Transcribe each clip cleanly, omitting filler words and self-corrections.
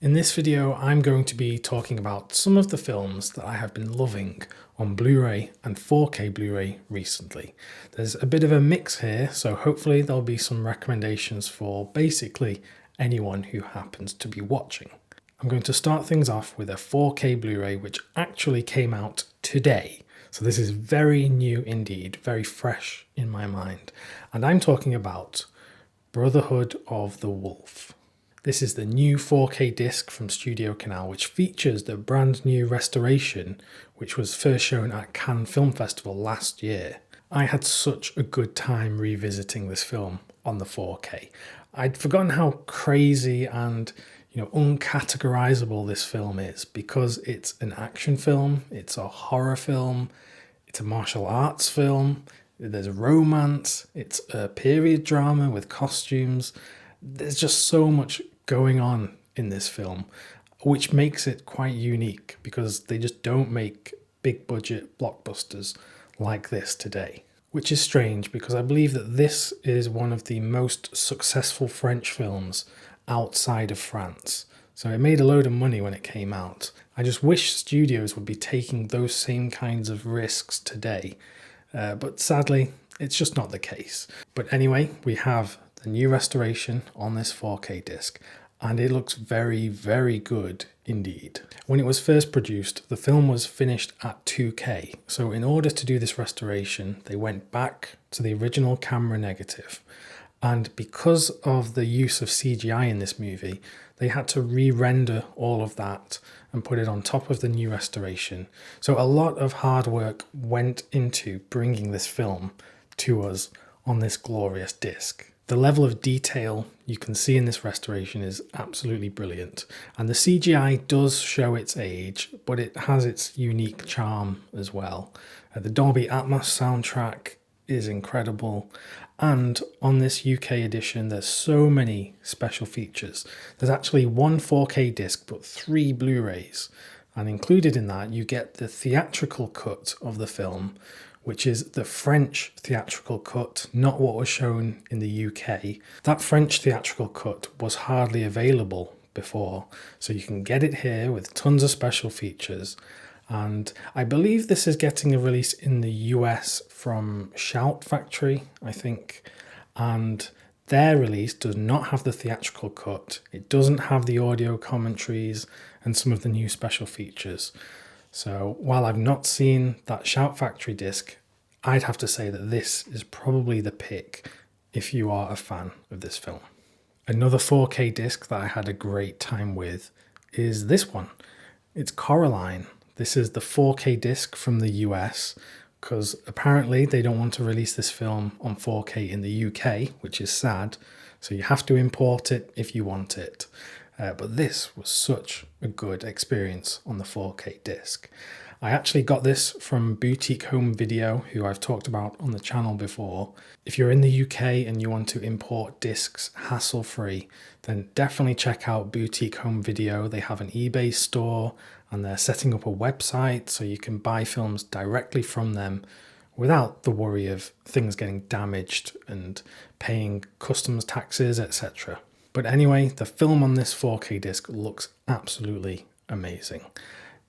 In this video, I'm going to be talking about some of the films that I have been loving on Blu-ray and 4K Blu-ray recently. There's a bit of a mix here, so hopefully there'll be some recommendations for basically anyone who happens to be watching. I'm going to start things off with a 4K Blu-ray which actually came out today. So this is very new indeed, very fresh in my mind. And I'm talking about Brotherhood of the Wolf. This is the new 4K disc from Studio Canal, which features the brand new restoration, which was first shown at Cannes Film Festival last year. I had such a good time revisiting this film on the 4K. I'd forgotten how crazy and uncategorizable this film is, because it's an action film, it's a horror film, it's a martial arts film, there's romance, it's a period drama with costumes. There's just so much going on in this film, which makes it quite unique because they just don't make big budget blockbusters like this today. Which is strange because I believe that this is one of the most successful French films outside of France. So it made a load of money when it came out. I just wish studios would be taking those same kinds of risks today. But sadly, it's just not the case. But anyway, we have the new restoration on this 4K disc, and it looks very, very good indeed. When it was first produced, the film was finished at 2K. So in order to do this restoration, they went back to the original camera negative. And because of the use of CGI in this movie, they had to re-render all of that and put it on top of the new restoration. So a lot of hard work went into bringing this film to us on this glorious disc. The level of detail you can see in this restoration is absolutely brilliant. And the CGI does show its age, but it has its unique charm as well. The Dolby Atmos soundtrack is incredible. And on this UK edition, there's so many special features. There's actually one 4K disc, but 3 Blu-rays. And included in that, you get the theatrical cut of the film, which is the French theatrical cut, not what was shown in the UK. That French theatrical cut was hardly available before, so you can get it here with tons of special features. And I believe this is getting a release in the US from Shout Factory, I think. And their release does not have the theatrical cut. It doesn't have the audio commentaries and some of the new special features. So while I've not seen that Shout Factory disc, I'd have to say that this is probably the pick if you are a fan of this film. Another 4K disc that I had a great time with is this one. It's Coraline. This is the 4K disc from the US, because apparently they don't want to release this film on 4K in the UK, which is sad. So you have to import it if you want it. But this was such a good experience on the 4K disc. I actually got this from Boutique Home Video, who I've talked about on the channel before. If you're in the UK and you want to import discs hassle-free, then definitely check out Boutique Home Video. They have an eBay store and they're setting up a website so you can buy films directly from them without the worry of things getting damaged and paying customs taxes, etc. But anyway, the film on this 4K disc looks absolutely amazing.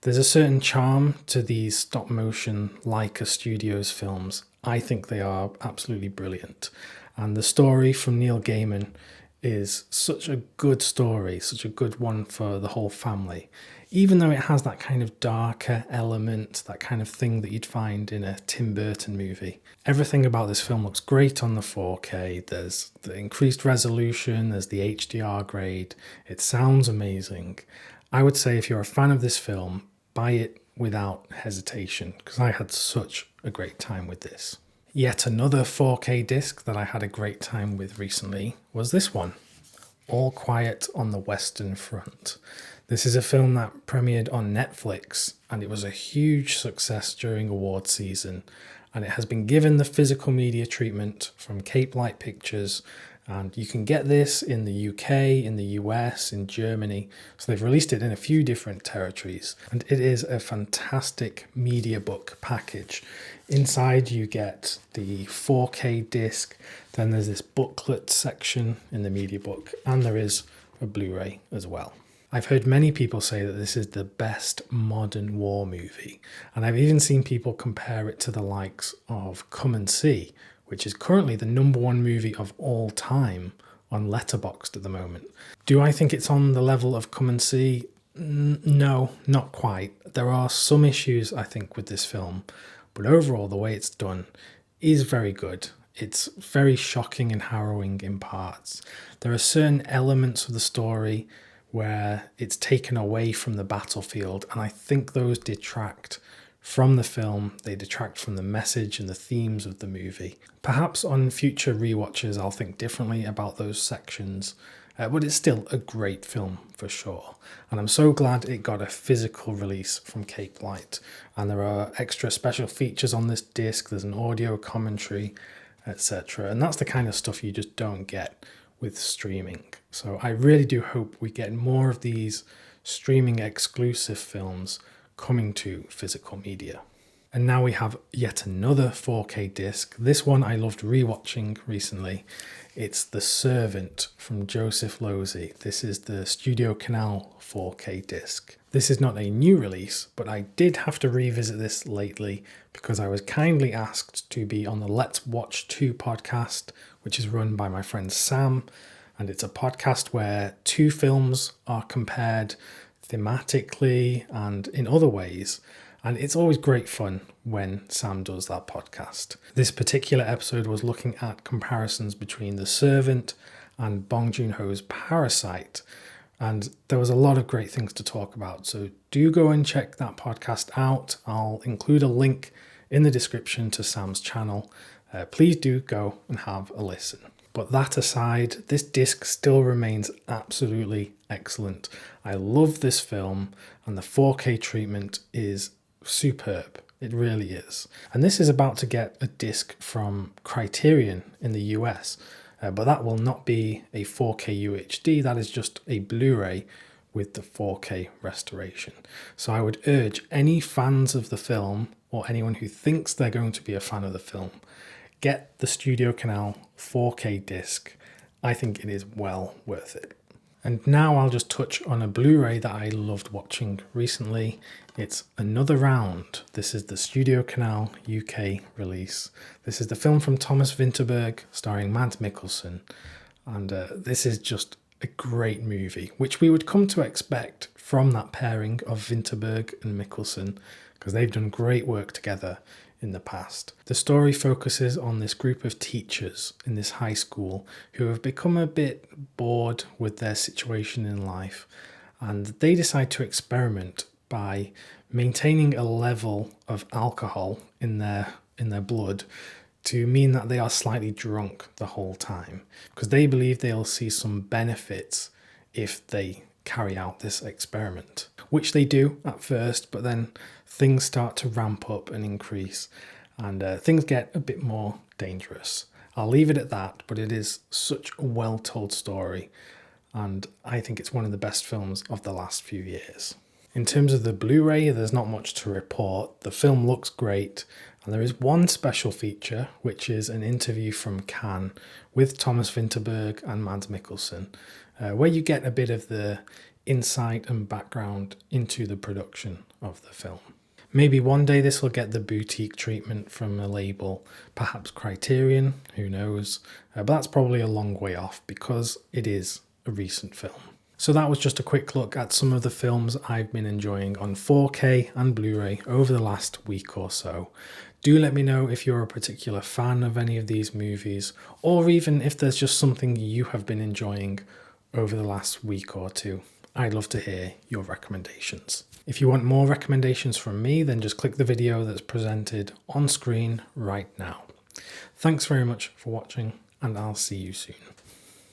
There's a certain charm to these stop motion Leica Studios films. I think they are absolutely brilliant. And the story from Neil Gaiman is such a good story, such a good one for the whole family. Even though it has that kind of darker element, that kind of thing that you'd find in a Tim Burton movie. Everything about this film looks great on the 4K. There's the increased resolution, there's the HDR grade. It sounds amazing. I would say if you're a fan of this film, buy it without hesitation, because I had such a great time with this. Yet another 4K disc that I had a great time with recently was this one, All Quiet on the Western Front. This is a film that premiered on Netflix, and it was a huge success during award season, and it has been given the physical media treatment from Cape Light Pictures, and you can get this in the UK, in the US, in Germany. So they've released it in a few different territories, and it is a fantastic media book package. Inside you get the 4K disc, then there's this booklet section in the media book, and there is a Blu-ray as well. I've heard many people say that this is the best modern war movie, and I've even seen people compare it to the likes of Come and See, which is currently the #1 movie of all time on Letterboxd at the moment. Do I think it's on the level of Come and See? No, not quite. There are some issues, I think, with this film, but overall, the way it's done is very good. It's very shocking and harrowing in parts. There are certain elements of the story where it's taken away from the battlefield, and I think those detract from the film. They detract from the message and the themes of the movie. Perhaps on future rewatches I'll think differently about those sections, but it's still a great film for sure. And I'm so glad it got a physical release from Capelight, and there are extra special features on this disc. There's an audio commentary, etc. And that's the kind of stuff you just don't get with streaming. So I really do hope we get more of these streaming exclusive films coming to physical media. And now we have yet another 4K disc. This one I loved rewatching recently. It's The Servant from Joseph Losey. This is the Studio Canal 4K disc. This is not a new release, but I did have to revisit this lately because I was kindly asked to be on the Let's Watch 2 podcast, which is run by my friend Sam. And it's a podcast where 2 films are compared thematically and in other ways. And it's always great fun when Sam does that podcast. This particular episode was looking at comparisons between The Servant and Bong Joon-ho's Parasite. And there was a lot of great things to talk about. So do go and check that podcast out. I'll include a link in the description to Sam's channel. Please do go and have a listen. But that aside, this disc still remains absolutely excellent. I love this film, and the 4K treatment is superb. It really is. And this is about to get a disc from Criterion in the US, but that will not be a 4K UHD. That is just a Blu-ray with the 4K restoration. So I would urge any fans of the film, or anyone who thinks they're going to be a fan of the film, get the Studio Canal 4K disc. I think it is well worth it. And now I'll just touch on a Blu-ray that I loved watching recently. It's Another Round. This is the Studio Canal UK release. This is the film from Thomas Vinterberg starring Mads Mikkelsen. And this is just a great movie, which we would come to expect from that pairing of Vinterberg and Mikkelsen, because they've done great work together in the past. The story focuses on this group of teachers in this high school who have become a bit bored with their situation in life, and they decide to experiment by maintaining a level of alcohol in their blood to mean that they are slightly drunk the whole time, because they believe they'll see some benefits if they carry out this experiment, which they do at first, but then things start to ramp up and increase, and things get a bit more dangerous. I'll leave it at that, but it is such a well-told story, and I think it's one of the best films of the last few years. In terms of the Blu-ray, there's not much to report. The film looks great, and there is one special feature, which is an interview from Cannes with Thomas Vinterberg and Mads Mikkelsen, where you get a bit of the insight and background into the production of the film. Maybe one day this will get the boutique treatment from a label, perhaps Criterion, who knows, but that's probably a long way off because it is a recent film. So that was just a quick look at some of the films I've been enjoying on 4K and Blu-ray over the last week or so. Do let me know if you're a particular fan of any of these movies, or even if there's just something you have been enjoying over the last week or two. I'd love to hear your recommendations. If you want more recommendations from me, then just click the video that's presented on screen right now. Thanks very much for watching, and I'll see you soon.